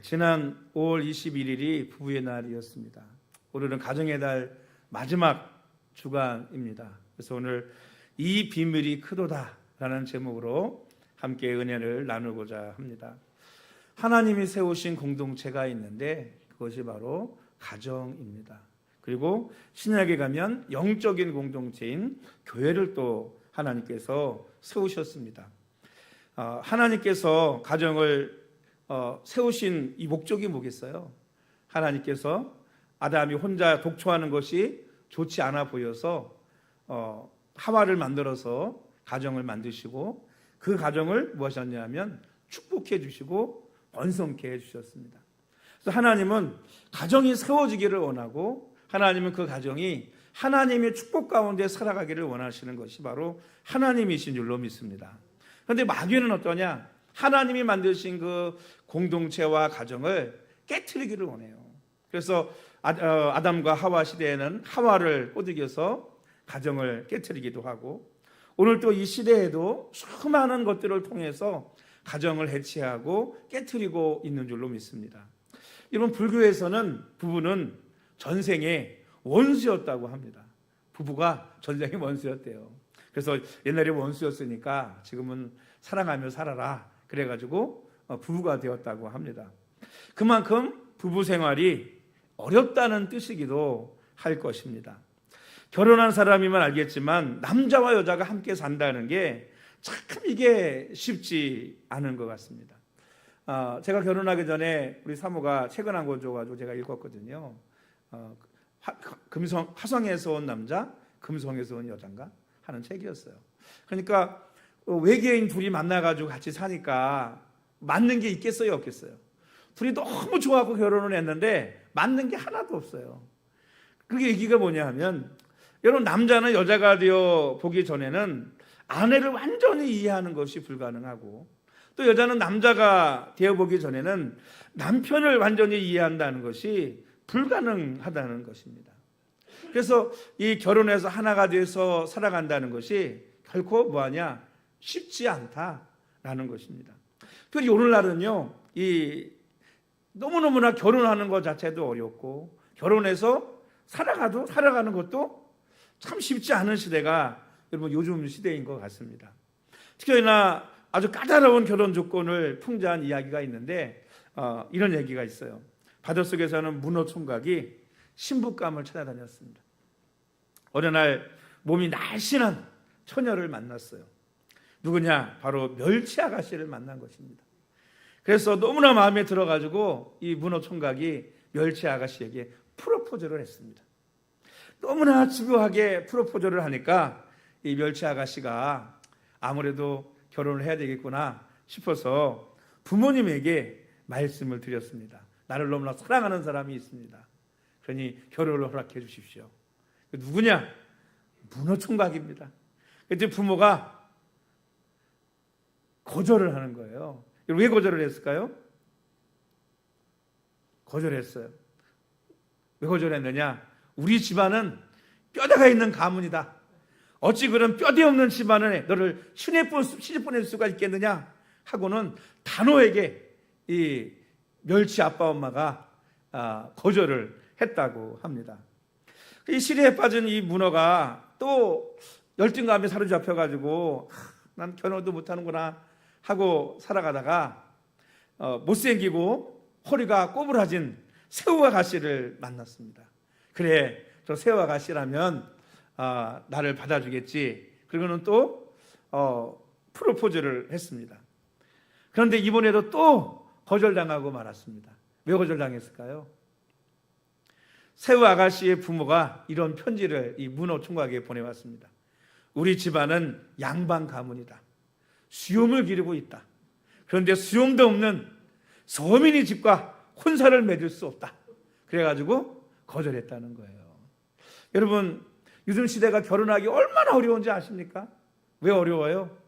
지난 5월 21일이 부부의 날이었습니다. 오늘은 가정의 달 마지막 주간입니다. 그래서 오늘 이 비밀이 크도다라는 제목으로 함께 은혜를 나누고자 합니다. 하나님이 세우신 공동체가 있는데 그것이 바로 가정입니다. 그리고 신약에 가면 영적인 공동체인 교회를 또 하나님께서 세우셨습니다. 하나님께서 가정을 세우신 이 목적이 뭐겠어요? 하나님께서 아담이 혼자 독초하는 것이 좋지 않아 보여서 하와를 만들어서 가정을 만드시고 그 가정을 무엇이었냐면 축복해 주시고 번성케 해주셨습니다. 그래서 하나님은 가정이 세워지기를 원하고 하나님은 그 가정이 하나님의 축복 가운데 살아가기를 원하시는 것이 바로 하나님이신 줄로 믿습니다. 그런데 마귀는 어떠냐? 하나님이 만드신 그 공동체와 가정을 깨트리기를 원해요. 그래서 아담과 하와 시대에는 하와를 꼬드겨서 가정을 깨트리기도 하고 오늘 또 이 시대에도 수많은 것들을 통해서 가정을 해치하고 깨트리고 있는 줄로 믿습니다. 여러분, 불교에서는 부부는 전생에 원수였다고 합니다. 부부가 전생에 원수였대요. 그래서 옛날에 원수였으니까 지금은 사랑하며 살아라 그래가지고 부부가 되었다고 합니다. 그만큼 부부 생활이 어렵다는 뜻이기도 할 것입니다. 결혼한 사람이면 알겠지만 남자와 여자가 함께 산다는 게 참 이게 쉽지 않은 것 같습니다. 제가 결혼하기 전에 우리 사모가 책을 한 권 줘가지고 제가 읽었거든요. 화성에서 온 남자, 금성에서 온 여자인가 하는 책이었어요. 그러니까 외계인 둘이 만나가지고 같이 사니까 맞는 게 있겠어요, 없겠어요? 둘이 너무 좋아하고 결혼을 했는데 맞는 게 하나도 없어요. 그게 얘기가 뭐냐 하면, 여러분, 남자는 여자가 되어 보기 전에는 아내를 완전히 이해하는 것이 불가능하고 또 여자는 남자가 되어 보기 전에는 남편을 완전히 이해한다는 것이 불가능하다는 것입니다. 그래서 이 결혼해서 하나가 돼서 살아간다는 것이 결코 뭐하냐? 쉽지 않다라는 것입니다. 특히 오늘날은요, 이 너무너무나 결혼하는 것 자체도 어렵고 결혼해서 살아가는 것도 참 쉽지 않은 시대가 여러분 요즘 시대인 것 같습니다. 특히나 아주 까다로운 결혼 조건을 풍자한 이야기가 있는데 이런 얘기가 있어요. 바닷속에서는 문어 총각이 신부감을 찾아다녔습니다. 어느 날 몸이 날씬한 처녀를 만났어요. 누구냐? 바로 멸치 아가씨를 만난 것입니다. 그래서 너무나 마음에 들어가지고 이 문어 총각이 멸치 아가씨에게 프로포즈를 했습니다. 너무나 집요하게 프로포즈를 하니까 이 멸치 아가씨가 아무래도 결혼을 해야 되겠구나 싶어서 부모님에게 말씀을 드렸습니다. 나를 너무나 사랑하는 사람이 있습니다. 그러니 결혼을 허락해 주십시오. 누구냐? 문어 총각입니다. 그때 부모가 거절을 하는 거예요. 왜 거절을 했을까요? 거절했어요. 왜 거절했느냐? 우리 집안은 뼈대가 있는 가문이다. 어찌 그런 뼈대 없는 집안에 너를 시집 보낼 수가 있겠느냐 하고는 단호하게 이 멸치 아빠 엄마가 거절을 했다고 합니다. 이 시리에 빠진 이 문어가 또 열등감에 사로잡혀가지고 난 결혼도 못하는구나 하고 살아가다가 못생기고 허리가 꼬부라진 새우 아가씨를 만났습니다. 그래, 저 새우 아가씨라면 나를 받아주겠지. 그리고는 또 프로포즈를 했습니다. 그런데 이번에도 또 거절당하고 말았습니다. 왜 거절당했을까요? 새우 아가씨의 부모가 이런 편지를 이 문어 총각에게 보내왔습니다. 우리 집안은 양반 가문이다. 수염을 기르고 있다. 그런데 수염도 없는 서민이 집과 혼사를 맺을 수 없다. 그래가지고 거절했다는 거예요. 여러분, 요즘 시대가 결혼하기 얼마나 어려운지 아십니까? 왜 어려워요?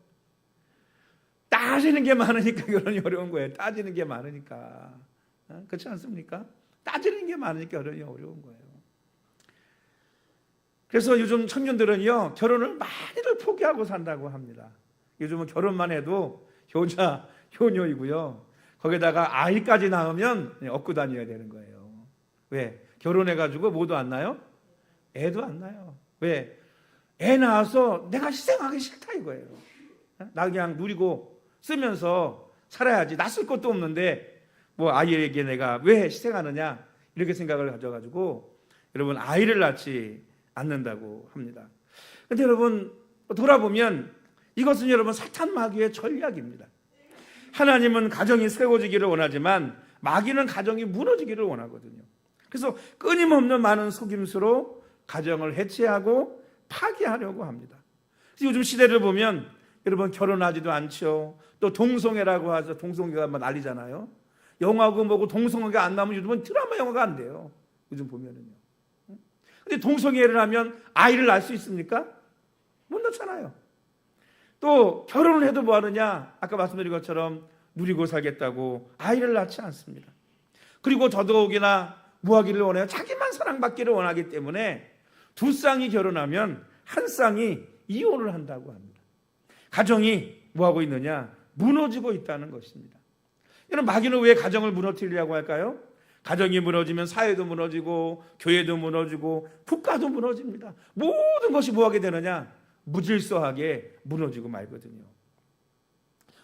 따지는 게 많으니까 결혼이 어려운 거예요. 따지는 게 많으니까. 그렇지 않습니까? 따지는 게 많으니까 결혼이 어려운 거예요. 그래서 요즘 청년들은요, 결혼을 많이들 포기하고 산다고 합니다. 요즘은 결혼만 해도 효자, 효녀이고요. 거기다가 아이까지 낳으면 얻고 다녀야 되는 거예요. 왜? 결혼해가지고 뭐도 안 나요? 애도 안 나요. 왜? 애 낳아서 내가 희생하기 싫다 이거예요. 나 그냥 누리고 쓰면서 살아야지. 나 쓸 것도 없는데 뭐 아이에게 내가 왜 희생하느냐 이렇게 생각을 가져가지고 여러분 아이를 낳지 않는다고 합니다. 근데 여러분 돌아보면 이것은 여러분 사탄 마귀의 전략입니다. 하나님은 가정이 세워지기를 원하지만 마귀는 가정이 무너지기를 원하거든요. 그래서 끊임없는 많은 속임수로 가정을 해체하고 파괴하려고 합니다. 요즘 시대를 보면 여러분 결혼하지도 않죠. 또 동성애라고 하죠. 동성애가 막 난리잖아요. 영화고 뭐고 동성애가 안 나오면 요즘은 드라마 영화가 안 돼요. 요즘 보면은요. 근데 동성애를 하면 아이를 낳을 수 있습니까? 못 낳잖아요. 또 결혼을 해도 뭐 하느냐? 아까 말씀드린 것처럼 누리고 살겠다고 아이를 낳지 않습니다. 그리고 더더욱이나 뭐 하기를 원해요? 자기만 사랑받기를 원하기 때문에 두 쌍이 결혼하면 한 쌍이 이혼을 한다고 합니다. 가정이 뭐 하고 있느냐? 무너지고 있다는 것입니다. 이런 마귀는 왜 가정을 무너뜨리려고 할까요? 가정이 무너지면 사회도 무너지고 교회도 무너지고 국가도 무너집니다. 모든 것이 뭐 하게 되느냐? 무질서하게 무너지고 말거든요.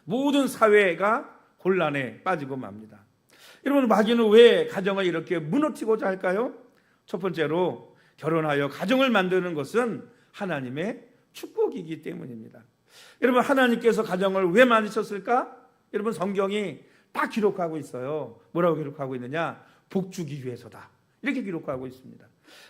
모든 사회가 곤란에 빠지고 맙니다. 여러분 마귀는 왜 가정을 이렇게 무너뜨리고자 할까요? 첫 번째로 결혼하여 가정을 만드는 것은 하나님의 축복이기 때문입니다. 여러분 하나님께서 가정을 왜 만드셨을까? 여러분 성경이 딱 기록하고 있어요. 뭐라고 기록하고 있느냐? 복 주기 위해서다. 이렇게 기록하고 있습니다.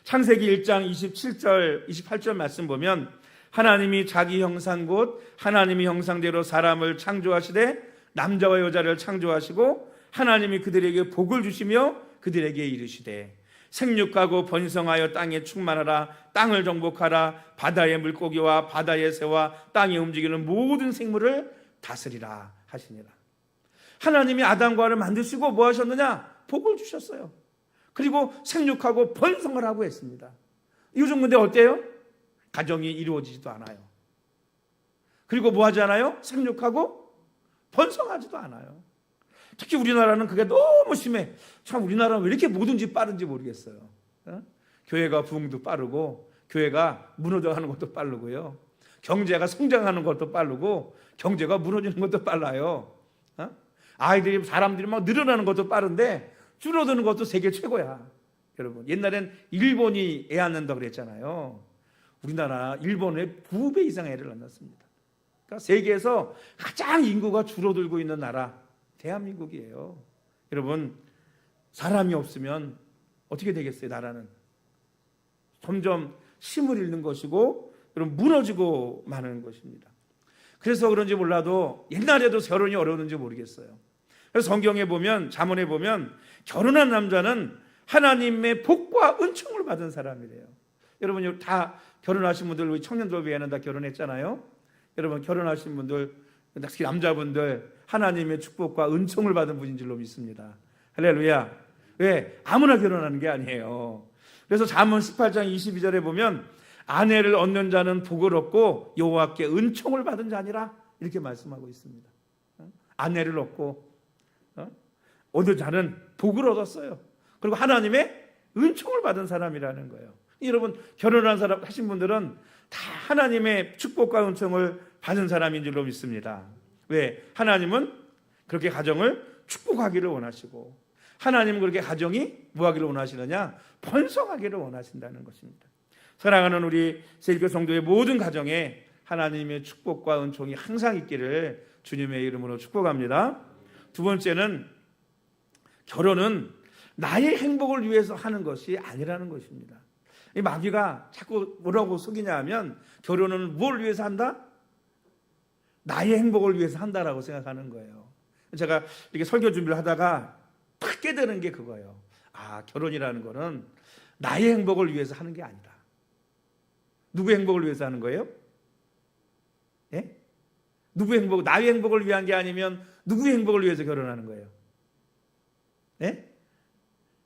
창세기 1장 27절 28절 말씀 보면 하나님이 자기 형상 곧 하나님의 형상대로 사람을 창조하시되 남자와 여자를 창조하시고 하나님이 그들에게 복을 주시며 그들에게 이르시되 생육하고 번성하여 땅에 충만하라 땅을 정복하라 바다의 물고기와 바다의 새와 땅에 움직이는 모든 생물을 다스리라 하시니라. 하나님이 아담과 하와를 만드시고 뭐 하셨느냐? 복을 주셨어요. 그리고 생육하고 번성을 하고 했습니다. 요즘 근데 어때요? 가정이 이루어지지도 않아요. 그리고 뭐 하지 않아요? 생육하고 번성하지도 않아요. 특히 우리나라는 그게 너무 심해. 참 우리나라는 왜 이렇게 뭐든지 빠른지 모르겠어요. 교회가 부흥도 빠르고 교회가 무너져가는 것도 빠르고요. 경제가 성장하는 것도 빠르고 경제가 무너지는 것도 빨라요. 아이들이 사람들이 막 늘어나는 것도 빠른데 줄어드는 것도 세계 최고야. 여러분 옛날엔 일본이 애 낳는다고 그랬잖아요. 우리나라 일본의 2배 이상 애를 낳았습니다. 그러니까 세계에서 가장 인구가 줄어들고 있는 나라 대한민국이에요. 여러분 사람이 없으면 어떻게 되겠어요? 나라는 점점 힘을 잃는 것이고 여러분 무너지고 마는 것입니다. 그래서 그런지 몰라도 옛날에도 결혼이 어려웠는지 모르겠어요. 그래서 성경에 보면 잠언에 보면 결혼한 남자는 하나님의 복과 은총을 받은 사람이래요. 여러분 다 결혼하신 분들 우리 청년들 외에는 다 결혼했잖아요. 여러분 결혼하신 분들 특히 남자분들 하나님의 축복과 은총을 받은 분인 줄로 믿습니다. 할렐루야. 왜? 아무나 결혼하는 게 아니에요. 그래서 잠언 18장 22절에 보면 아내를 얻는 자는 복을 얻고 여호와께 은총을 받은 자니라 이렇게 말씀하고 있습니다. 아내를 얻고 얻은 자는 복을 얻었어요. 그리고 하나님의 은총을 받은 사람이라는 거예요. 여러분 결혼한 사람 하신 분들은 다 하나님의 축복과 은총을 받은 사람인 줄로 믿습니다. 왜? 하나님은 그렇게 가정을 축복하기를 원하시고 하나님은 그렇게 가정이 뭐하기를 원하시느냐? 번성하기를 원하신다는 것입니다. 사랑하는 우리 세일교 성도의 모든 가정에 하나님의 축복과 은총이 항상 있기를 주님의 이름으로 축복합니다. 두 번째는 결혼은 나의 행복을 위해서 하는 것이 아니라는 것입니다. 이 마귀가 자꾸 뭐라고 속이냐 하면 결혼은 뭘 위해서 한다? 나의 행복을 위해서 한다라고 생각하는 거예요. 제가 이렇게 설교 준비를 하다가 탁 깨달은 게 그거예요. 아, 결혼이라는 거는 나의 행복을 위해서 하는 게 아니다. 누구의 행복을 위해서 하는 거예요? 예? 누구의 행복, 나의 행복을 위한 게 아니면 누구의 행복을 위해서 결혼하는 거예요? 예?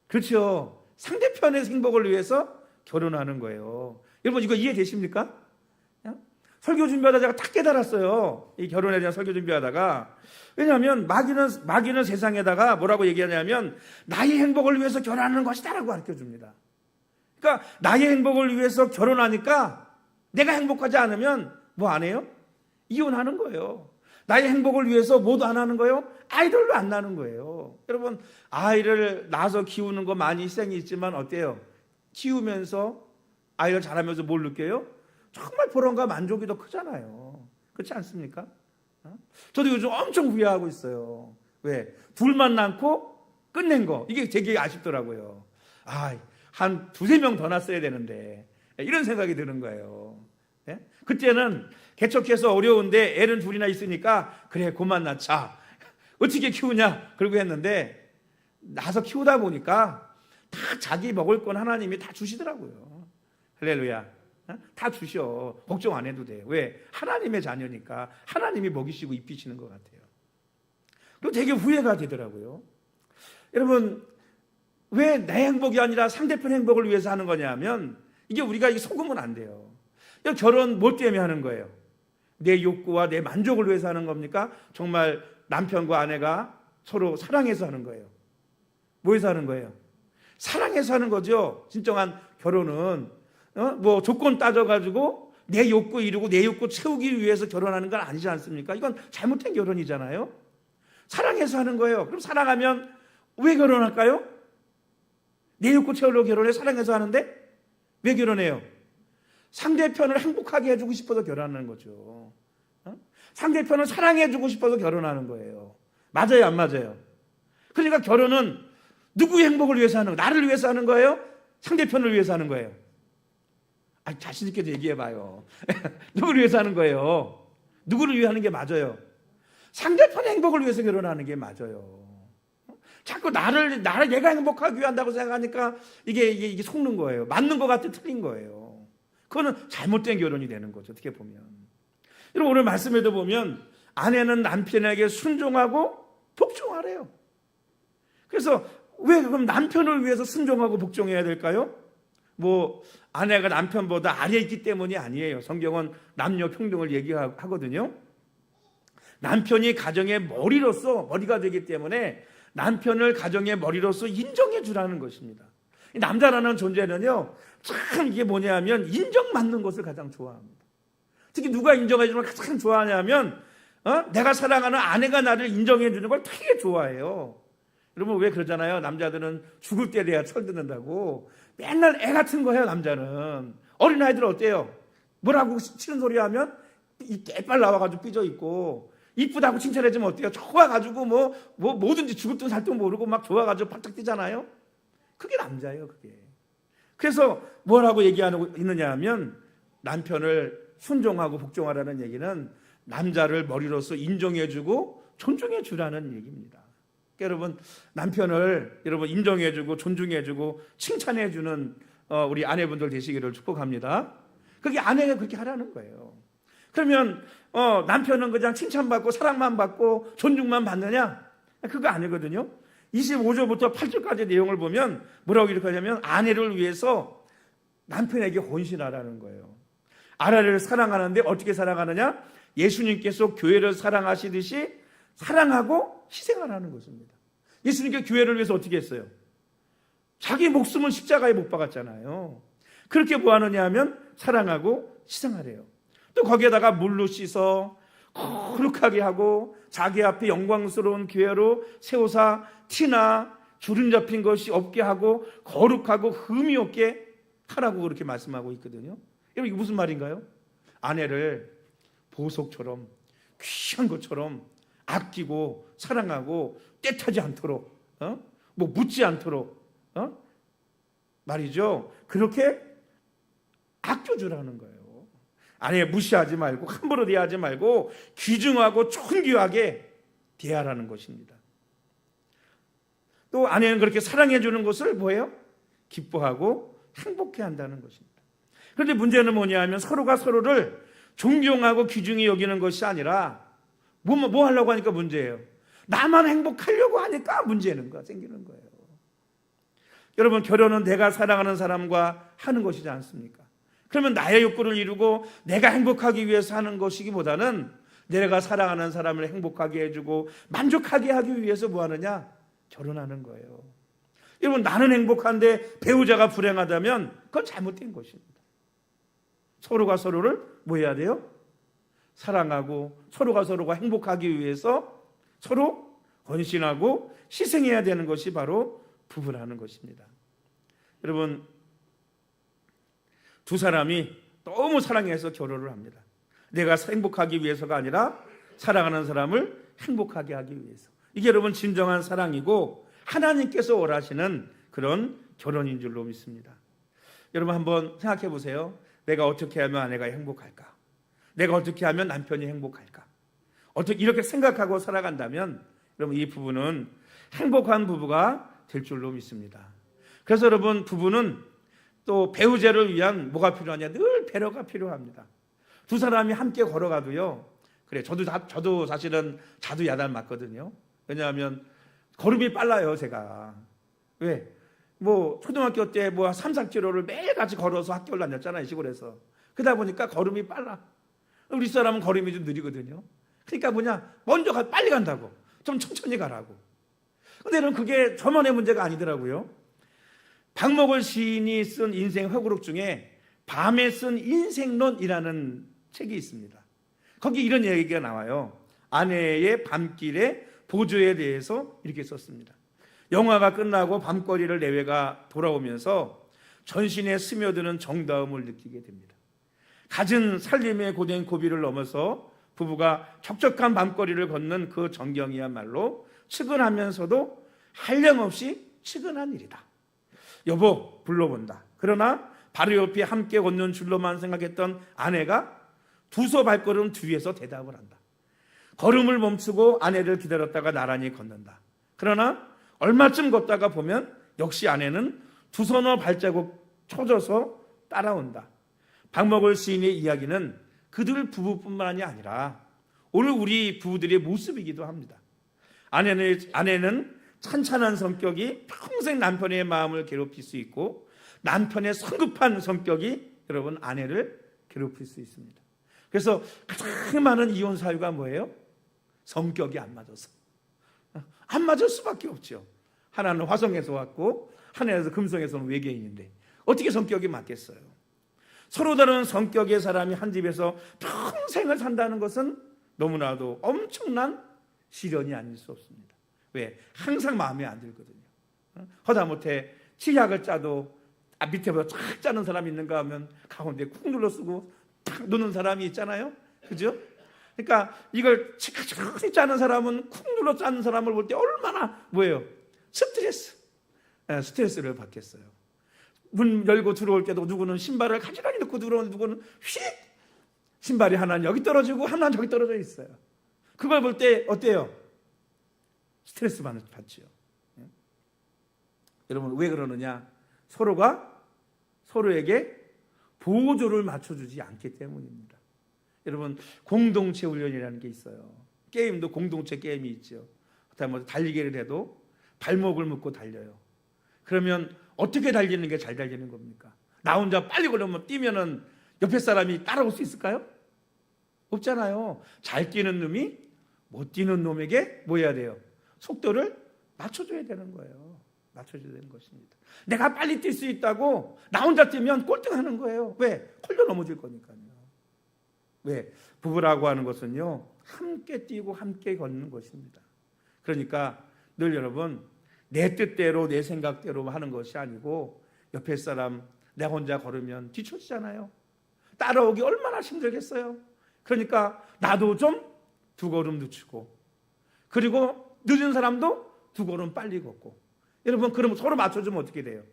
그렇죠. 상대편의 행복을 위해서 결혼하는 거예요. 여러분 이거 이해되십니까? 설교 준비하다 제가 딱 깨달았어요. 이 결혼에 대한 설교 준비하다가. 왜냐하면 마귀는 세상에다가 뭐라고 얘기하냐면 나의 행복을 위해서 결혼하는 것이다라고 가르쳐줍니다. 그러니까 나의 행복을 위해서 결혼하니까 내가 행복하지 않으면 뭐 안 해요? 이혼하는 거예요. 나의 행복을 위해서 뭐도 안 하는 거예요? 아이들도 안 낳는 거예요. 여러분, 아이를 낳아서 키우는 거 많이 희생이 있지만 어때요? 키우면서 아이를 자라면서 뭘 느껴요? 정말 보람과 만족이 더 크잖아요. 그렇지 않습니까? 저도 요즘 엄청 후회하고 있어요. 왜? 둘만 낳고 끝낸 거. 이게 되게 아쉽더라고요. 한 두세 명 더 낳았어야 되는데 이런 생각이 드는 거예요. 예? 그때는 개척해서 어려운데 애는 둘이나 있으니까 그래 그만 낳자. 어떻게 키우냐 그러고 했는데 낳아서 키우다 보니까 다 자기 먹을 건 하나님이 다 주시더라고요. 할렐루야. 다 주셔. 걱정 안 해도 돼요. 왜? 하나님의 자녀니까 하나님이 먹이시고 입히시는 것 같아요. 그리고 되게 후회가 되더라고요. 여러분, 왜 내 행복이 아니라 상대편 행복을 위해서 하는 거냐면 이게 우리가 속으면 안 돼요. 결혼 뭐 때문에 하는 거예요? 내 욕구와 내 만족을 위해서 하는 겁니까? 정말 남편과 아내가 서로 사랑해서 하는 거예요. 뭐해서 하는 거예요? 사랑해서 하는 거죠. 진정한 결혼은 뭐 조건 따져가지고 내 욕구 이루고 내 욕구 채우기 위해서 결혼하는 건 아니지 않습니까? 이건 잘못된 결혼이잖아요. 사랑해서 하는 거예요. 그럼 사랑하면 왜 결혼할까요? 내 욕구 채우려고 결혼해. 사랑해서 하는데 왜 결혼해요? 상대편을 행복하게 해주고 싶어서 결혼하는 거죠. 상대편을 사랑해주고 싶어서 결혼하는 거예요. 맞아요, 안 맞아요? 그러니까 결혼은 누구의 행복을 위해서 하는 거예요? 나를 위해서 하는 거예요? 상대편을 위해서 하는 거예요? 자신 있게 얘기해봐요. 누구를 위해서 하는 거예요? 누구를 위해 하는 게 맞아요? 상대편의 행복을 위해서 결혼하는 게 맞아요. 자꾸 나를 내가 행복하기 위해 한다고 생각하니까 이게 속는 거예요. 맞는 것 같아 틀린 거예요. 그거는 잘못된 결혼이 되는 거죠. 어떻게 보면. 여러분, 오늘 말씀에도 보면 아내는 남편에게 순종하고 복종하래요. 그래서 왜 그럼 남편을 위해서 순종하고 복종해야 될까요? 뭐 아내가 남편보다 아래에 있기 때문이 아니에요. 성경은 남녀 평등을 얘기하거든요. 남편이 가정의 머리가 되기 때문에 남편을 가정의 머리로서 인정해 주라는 것입니다. 남자라는 존재는요, 참 이게 뭐냐면 인정받는 것을 가장 좋아합니다. 특히 누가 인정해 주는 걸 가장 좋아하냐면 내가 사랑하는 아내가 나를 인정해 주는 걸 되게 좋아해요. 여러분, 왜 그러잖아요. 남자들은 죽을 때 돼야 철듣는다고. 맨날 애 같은 거예요. 남자는. 어린아이들 어때요? 뭐라고 치는 소리 하면 이 깨빨 나와가지고 삐져있고, 이쁘다고 칭찬해주면 어때요? 좋아가지고 뭐든지 죽을 듯 살 듯 모르고 막 좋아가지고 팔짝 뛰잖아요. 그게 남자예요. 그게. 그래서 뭐라고 얘기하고 있느냐 하면 남편을 순종하고 복종하라는 얘기는 남자를 머리로서 인정해주고 존중해주라는 얘기입니다. 그러니까 여러분, 남편을 여러분 인정해주고 존중해주고 칭찬해주는 우리 아내분들 되시기를 축복합니다. 그게 아내가 그렇게 하라는 거예요. 그러면 남편은 그냥 칭찬받고 사랑만 받고 존중만 받느냐? 그거 아니거든요. 25절부터 8절까지 내용을 보면 뭐라고 이렇게 하냐면 아내를 위해서 남편에게 헌신하라는 거예요. 아내를 사랑하는데 어떻게 사랑하느냐? 예수님께서 교회를 사랑하시듯이 사랑하고 희생하라는 것입니다. 예수님께 교회를 위해서 어떻게 했어요? 자기 목숨을 십자가에 못 박았잖아요. 그렇게 뭐 하느냐 하면 사랑하고 희생하래요. 또 거기에다가 물로 씻어 거룩하게 하고 자기 앞에 영광스러운 교회로 세우사 티나 주름 잡힌 것이 없게 하고 거룩하고 흠이 없게 하라고 그렇게 말씀하고 있거든요. 여러분, 이게 무슨 말인가요? 아내를 보석처럼 귀한 것처럼 아끼고 사랑하고 떼타지 않도록 뭐 묻지 않도록 말이죠. 그렇게 아껴주라는 거예요. 아내 무시하지 말고 함부로 대하지 말고 귀중하고 존귀하게 대하라는 것입니다. 또 아내는 그렇게 사랑해 주는 것을 뭐예요? 기뻐하고 행복해 한다는 것입니다. 그런데 문제는 뭐냐 하면 서로가 서로를 존경하고 귀중히 여기는 것이 아니라 뭐 하려고 하니까 문제예요. 나만 행복하려고 하니까 생기는 거예요. 여러분, 결혼은 내가 사랑하는 사람과 하는 것이지 않습니까? 그러면 나의 욕구를 이루고 내가 행복하기 위해서 하는 것이기보다는 내가 사랑하는 사람을 행복하게 해주고 만족하게 하기 위해서 뭐 하느냐? 결혼하는 거예요. 여러분, 나는 행복한데 배우자가 불행하다면 그건 잘못된 것입니다. 서로가 서로를 뭐 해야 돼요? 사랑하고 서로가 행복하기 위해서 서로 헌신하고 희생해야 되는 것이 바로 부부라는 것입니다. 여러분, 두 사람이 너무 사랑해서 결혼을 합니다. 내가 행복하기 위해서가 아니라 사랑하는 사람을 행복하게 하기 위해서. 이게 여러분 진정한 사랑이고 하나님께서 원하시는 그런 결혼인 줄로 믿습니다. 여러분 한번 생각해 보세요. 내가 어떻게 하면 아내가 행복할까? 내가 어떻게 하면 남편이 행복할까? 어떻게 이렇게 생각하고 살아간다면 여러분 이 부부는 행복한 부부가 될 줄로 믿습니다. 그래서 여러분 부부는 또 배우자를 위한 뭐가 필요하냐? 늘 배려가 필요합니다. 두 사람이 함께 걸어가도요. 그래, 저도 사실은 자두 야단 맞거든요. 왜냐하면 걸음이 빨라요, 제가. 왜? 뭐 초등학교 때 뭐 3, 4km를 매일 같이 걸어서 학교를 다녔잖아요, 시골에서. 그러다 보니까 걸음이 빨라. 우리 사람은 걸음이 좀 느리거든요. 그러니까 뭐냐? 먼저 빨리 간다고. 좀 천천히 가라고. 근데 여러분 그게 저만의 문제가 아니더라고요. 박목월 시인이 쓴 인생 회고록 중에 밤에 쓴 인생론이라는 책이 있습니다. 거기 이런 얘기가 나와요. 아내의 밤길의 보조에 대해서 이렇게 썼습니다. 영화가 끝나고 밤거리를 내외가 돌아오면서 전신에 스며드는 정다움을 느끼게 됩니다. 갖은 살림의 고된 고비를 넘어서 부부가 적적한 밤거리를 걷는 그 전경이야말로 측은하면서도 한량없이 측은한 일이다. 여보 불러본다. 그러나 바로 옆에 함께 걷는 줄로만 생각했던 아내가 두서 발걸음 뒤에서 대답을 한다. 걸음을 멈추고 아내를 기다렸다가 나란히 걷는다. 그러나 얼마쯤 걷다가 보면 역시 아내는 두 서너 발자국 쳐져서 따라온다. 박목월 시인의 이야기는 그들 부부뿐만이 아니라 오늘 우리 부부들의 모습이기도 합니다. 아내는 찬찬한 성격이 평생 남편의 마음을 괴롭힐 수 있고 남편의 성급한 성격이 여러분 아내를 괴롭힐 수 있습니다. 그래서 가장 많은 이혼 사유가 뭐예요? 성격이 안 맞아서. 안 맞을 수밖에 없죠. 하나는 화성에서 왔고 하나는 금성에서 온 외계인인데 어떻게 성격이 맞겠어요? 서로 다른 성격의 사람이 한 집에서 평생을 산다는 것은 너무나도 엄청난 시련이 아닐 수 없습니다. 왜? 항상 마음에 안 들거든요. 하다못해 치약을 짜도 밑에보다 쫙 짜는 사람이 있는가 하면 가운데 쿡 눌러 쓰고 탁 놓는 사람이 있잖아요. 그죠? 그러니까 이걸 치카치카치 짜는 사람은 쿡 눌러 짜는 사람을 볼 때 얼마나 뭐예요? 스트레스를 받겠어요. 문 열고 들어올 때도 누구는 신발을 가지런히 넣고 들어오는 누구는 휙 신발이 하나는 여기 떨어지고 하나는 저기 떨어져 있어요. 그걸 볼 때 어때요? 스트레스 받죠. 여러분 왜 그러느냐? 서로가 서로에게 보조를 맞춰주지 않기 때문입니다. 여러분 공동체 훈련이라는 게 있어요. 게임도 공동체 게임이 있죠. 뭐 달리기를 해도 발목을 묶고 달려요. 그러면 어떻게 달리는 게 잘 달리는 겁니까? 나 혼자 빨리 걸으면 뛰면은 옆에 사람이 따라올 수 있을까요? 없잖아요. 잘 뛰는 놈이 못 뛰는 놈에게 뭐 해야 돼요? 속도를 맞춰줘야 되는 거예요. 맞춰줘야 되는 것입니다. 내가 빨리 뛸 수 있다고 나 혼자 뛰면 꼴등하는 거예요. 왜? 홀려 넘어질 거니까요. 왜? 부부라고 하는 것은요 함께 뛰고 함께 걷는 것입니다. 그러니까 늘 여러분 내 뜻대로 내 생각대로 하는 것이 아니고 옆에 사람 내 혼자 걸으면 뒤처지잖아요. 따라오기 얼마나 힘들겠어요. 그러니까 나도 좀 두 걸음 늦추고 그리고 늦은 사람도 두 걸음 빨리 걷고 여러분 그러면 서로 맞춰주면 어떻게 돼요?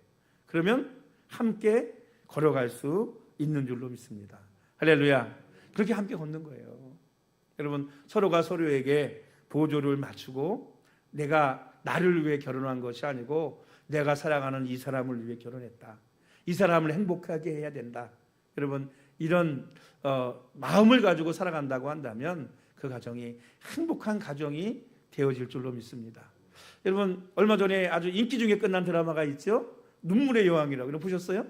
그러면 함께 걸어갈 수 있는 줄로 믿습니다. 할렐루야. 그렇게 함께 걷는 거예요. 여러분 서로가 서로에게 보조를 맞추고 내가 나를 위해 결혼한 것이 아니고 내가 사랑하는 이 사람을 위해 결혼했다. 이 사람을 행복하게 해야 된다. 여러분 이런 마음을 가지고 살아간다고 한다면 그 가정이 행복한 가정이 되어질 줄로 믿습니다. 여러분 얼마 전에 아주 인기 중에 끝난 드라마가 있죠. 눈물의 여왕이라고 보셨어요?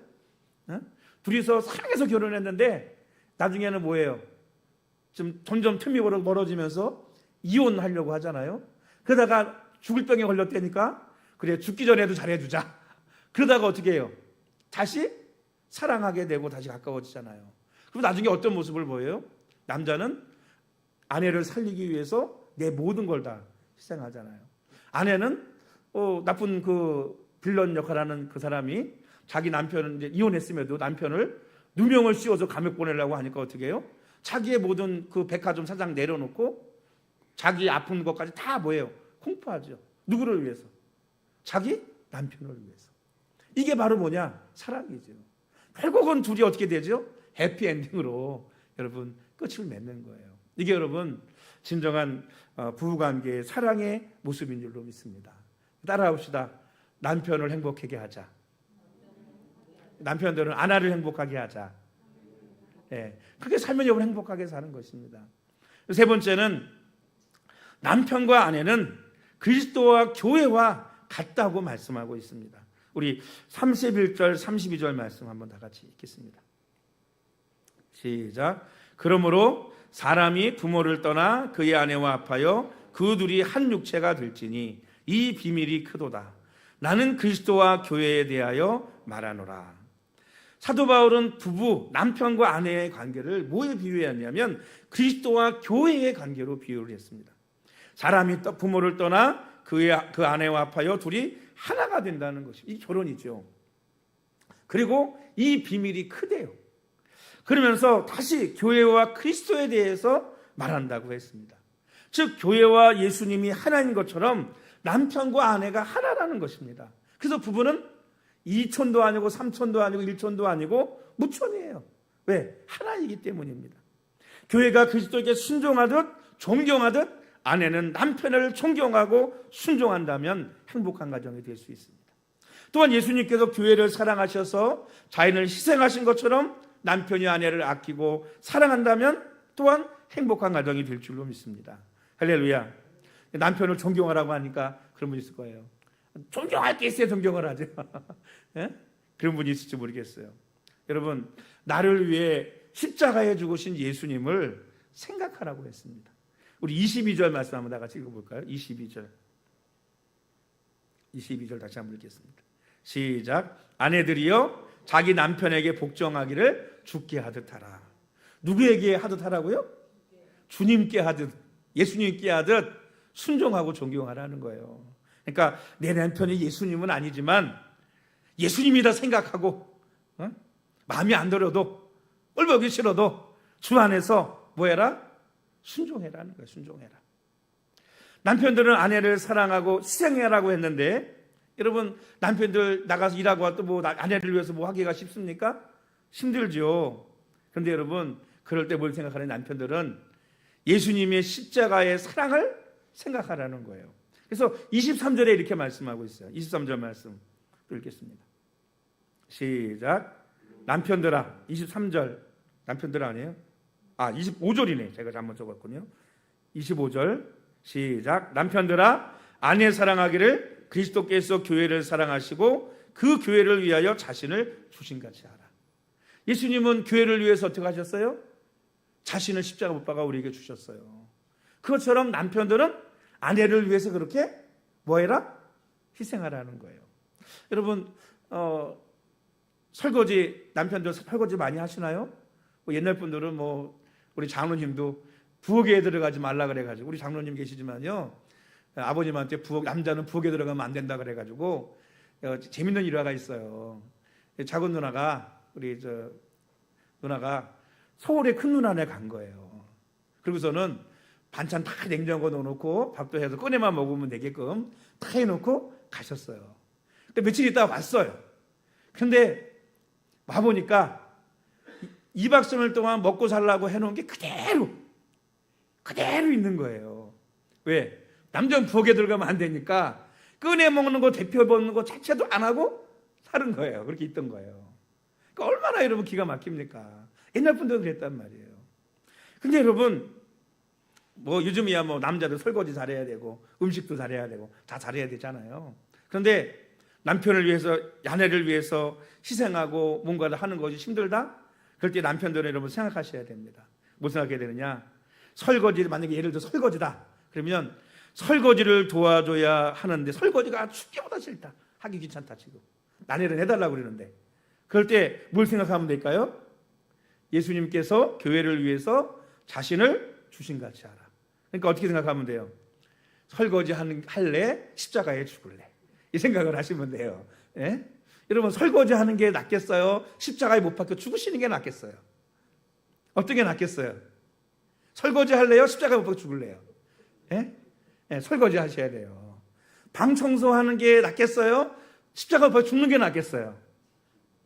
둘이서 사랑해서 결혼했는데 나중에는 뭐예요? 좀 점점 틈이 멀어지면서 이혼하려고 하잖아요. 그러다가 죽을 병에 걸렸다니까 그래 죽기 전에도 잘해주자. 그러다가 어떻게 해요? 다시 사랑하게 되고 다시 가까워지잖아요. 그럼 나중에 어떤 모습을 보여요? 남자는 아내를 살리기 위해서 내 모든 걸 다 희생하잖아요. 아내는 나쁜 그 빌런 역할하는 그 사람이 자기 남편은 이제 이혼했음에도 남편을 누명을 씌워서 감옥 보내려고 하니까 어떻게 해요? 자기의 모든 그 백화점 사장 내려놓고 자기 아픈 것까지 다 뭐예요? 공포하죠. 누구를 위해서? 자기 남편을 위해서. 이게 바로 뭐냐? 사랑이죠. 결국은 둘이 어떻게 되죠? 해피엔딩으로 여러분 끝을 맺는 거예요. 이게 여러분 진정한 부부관계의 사랑의 모습인 줄로 믿습니다. 따라합시다. 남편을 행복하게 하자. 남편들은 아내를 행복하게 하자. 예, 그게 살면 여러분 행복하게 사는 것입니다. 세 번째는 남편과 아내는 그리스도와 교회와 같다고 말씀하고 있습니다. 우리 31절 32절 말씀 한번 다 같이 읽겠습니다. 시작. 그러므로 사람이 부모를 떠나 그의 아내와 합하여 그 둘이 한 육체가 될지니 이 비밀이 크도다. 나는 그리스도와 교회에 대하여 말하노라. 사도 바울은 부부, 남편과 아내의 관계를 뭐에 비유했냐면 그리스도와 교회의 관계로 비유를 했습니다. 사람이 부모를 떠나 그 아내와 합하여 둘이 하나가 된다는 것이 이 결혼이죠. 그리고 이 비밀이 크대요. 그러면서 다시 교회와 그리스도에 대해서 말한다고 했습니다. 즉 교회와 예수님이 하나인 것처럼 남편과 아내가 하나라는 것입니다. 그래서 부부는 2촌도 아니고 3촌도 아니고 1촌도 아니고 무촌이에요. 왜? 하나이기 때문입니다. 교회가 그리스도에게 순종하듯 존경하듯 아내는 남편을 존경하고 순종한다면 행복한 가정이 될 수 있습니다. 또한 예수님께서 교회를 사랑하셔서 자신을 희생하신 것처럼 남편이 아내를 아끼고 사랑한다면 또한 행복한 가정이 될 줄로 믿습니다. 할렐루야. 남편을 존경하라고 하니까 그런 분 있을 거예요. 존경할 게 있어야 존경을 하죠. 예? 그런 분이 있을지 모르겠어요. 여러분, 나를 위해 십자가에 죽으신 예수님을 생각하라고 했습니다. 우리 22절 말씀 한번 다 같이 읽어볼까요? 22절 다시 한번 읽겠습니다. 시작. 아내들이여 자기 남편에게 복종하기를 주께 하듯 하라. 누구에게 하듯 하라고요? 주님께 하듯, 예수님께 하듯 순종하고 존경하라는 거예요. 그러니까 내 남편이 예수님은 아니지만 예수님이다 생각하고 마음이 안 들어도 꼴보기 싫어도 주 안에서 뭐해라? 순종해라는 거예요. 순종해라. 남편들은 아내를 사랑하고 희생해라고 했는데 여러분 남편들 나가서 일하고 와도 뭐 아내를 위해서 뭐 하기가 쉽습니까? 힘들죠. 그런데 여러분 그럴 때 뭘 생각하는 남편들은 예수님의 십자가의 사랑을 생각하라는 거예요. 그래서 23절에 이렇게 말씀하고 있어요. 23절 말씀 읽겠습니다. 시작. 남편들아. 23절 남편들 아니에요? 25절이네. 제가 잘못 적었군요. 25절 시작. 남편들아 아내 사랑하기를 그리스도께서 교회를 사랑하시고 그 교회를 위하여 자신을 주신같이 하라. 예수님은 교회를 위해서 어떻게 하셨어요? 자신을 십자가 못 박아 우리에게 주셨어요. 그것처럼 남편들은 아내를 위해서 그렇게 뭐해라? 희생하라는 거예요. 여러분 설거지 남편들 설거지 많이 하시나요? 옛날 분들은 우리 장로님도 부엌에 들어가지 말라 그래가지고 우리 장로님 계시지만요 아버님한테 남자는 부엌에 들어가면 안 된다 그래가지고 재밌는 일화가 있어요. 작은 누나가 우리 누나가 서울에 큰 누나네 간 거예요. 그리고서는 반찬 다 냉장고 넣어놓고 밥도 해서 꺼내만 먹으면 되게끔 다 해놓고 가셨어요. 근데 며칠 있다가 왔어요. 근데 와보니까 2박 3일 동안 먹고 살라고 해놓은 게 그대로 있는 거예요. 왜? 남자는 부엌에 들어가면 안 되니까 꺼내 먹는 거 데펴 먹는 거 자체도 안 하고 사는 거예요. 그렇게 있던 거예요. 그러니까 얼마나 여러분 기가 막힙니까? 옛날 분들은 그랬단 말이에요. 근데 여러분 요즘이야 남자들 설거지 잘해야 되고 음식도 잘해야 되고 다 잘해야 되잖아요. 그런데 남편을 위해서, 아내를 위해서 희생하고 뭔가를 하는 것이 힘들다? 그럴 때 남편들은 여러분 생각하셔야 됩니다. 뭐 생각해야 되느냐? 설거지를, 만약에 예를 들어 설거지다 그러면 설거지를 도와줘야 하는데 설거지가 죽기보다 싫다, 하기 귀찮다, 지금 나내를 해달라고 그러는데, 그럴 때 뭘 생각하면 될까요? 예수님께서 교회를 위해서 자신을 주신같이 하라. 그러니까 어떻게 생각하면 돼요? 설거지 할래? 십자가에 죽을래? 이 생각을 하시면 돼요. 예? 여러분, 설거지 하는 게 낫겠어요? 십자가에 못 박혀 죽으시는 게 낫겠어요? 어떤 게 낫겠어요? 설거지 할래요? 십자가에 못 박혀 죽을래요? 예? 예, 설거지 하셔야 돼요. 방 청소하는 게 낫겠어요? 십자가에 못 박혀 죽는 게 낫겠어요?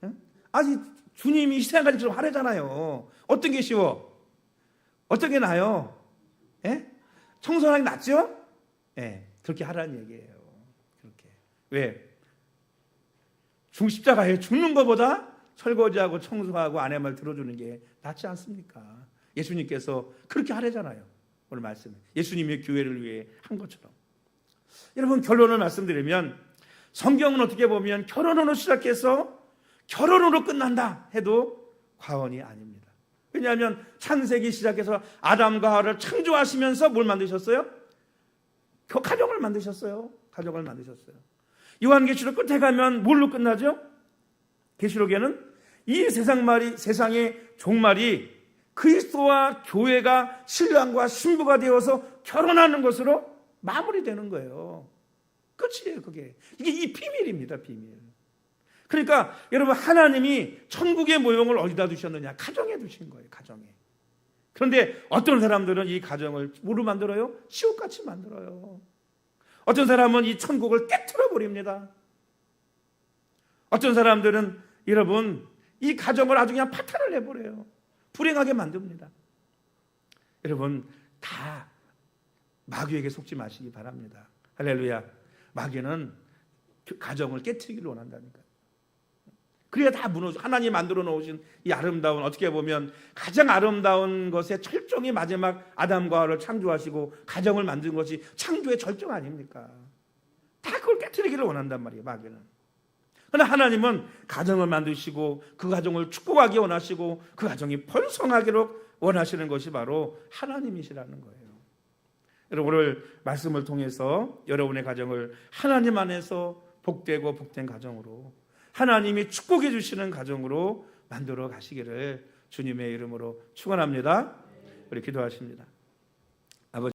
예? 아니, 주님이 희생하신 것처럼 하래잖아요. 어떤 게 쉬워? 어떤 게 나아요? 예? 청소하는 게 낫죠? 예, 그렇게 하라는 얘기예요. 그렇게. 왜? 십자가에 죽는 것보다 설거지하고 청소하고 아내 말 들어주는 게 낫지 않습니까? 예수님께서 그렇게 하래잖아요. 오늘 말씀에 예수님의 교회를 위해 한 것처럼. 여러분, 결론을 말씀드리면 성경은 어떻게 보면 결혼으로 시작해서 결혼으로 끝난다 해도 과언이 아닙니다. 왜냐하면 창세기 시작해서 아담과 하와를 창조하시면서 뭘 만드셨어요? 가정을 만드셨어요. 가정을 만드셨어요. 요한계시록 끝에 가면 뭘로 끝나죠? 계시록에는 이 세상의 종말이 그리스도와 교회가 신랑과 신부가 되어서 결혼하는 것으로 마무리되는 거예요. 끝이에요, 그게. 이게 이 비밀입니다, 비밀. 그러니까 여러분, 하나님이 천국의 모형을 어디다 두셨느냐? 가정에 두신 거예요, 가정에. 그런데 어떤 사람들은 이 가정을 뭐로 만들어요? 지옥같이 만들어요. 어떤 사람은 이 천국을 깨트려 버립니다. 어떤 사람들은 여러분, 이 가정을 아주 그냥 파탄을 내버려요. 불행하게 만듭니다. 여러분, 다 마귀에게 속지 마시기 바랍니다. 할렐루야. 마귀는 가정을 깨트리기를 원한다니까요. 그래야 다 무너져. 하나님 만들어 놓으신 이 아름다운, 어떻게 보면 가장 아름다운 것의 철종이 마지막 아담과 하와를 창조하시고 가정을 만든 것이 창조의 절정 아닙니까? 다 그걸 깨트리기를 원한단 말이에요, 마귀는. 그러나 하나님은 가정을 만드시고 그 가정을 축복하기 원하시고 그 가정이 번성하기로 원하시는 것이 바로 하나님이시라는 거예요. 여러분, 오늘 말씀을 통해서 여러분의 가정을 하나님 안에서 복되고 복된 가정으로, 하나님이 축복해 주시는 가정으로 만들어 가시기를 주님의 이름으로 축원합니다. 우리 기도하십니다.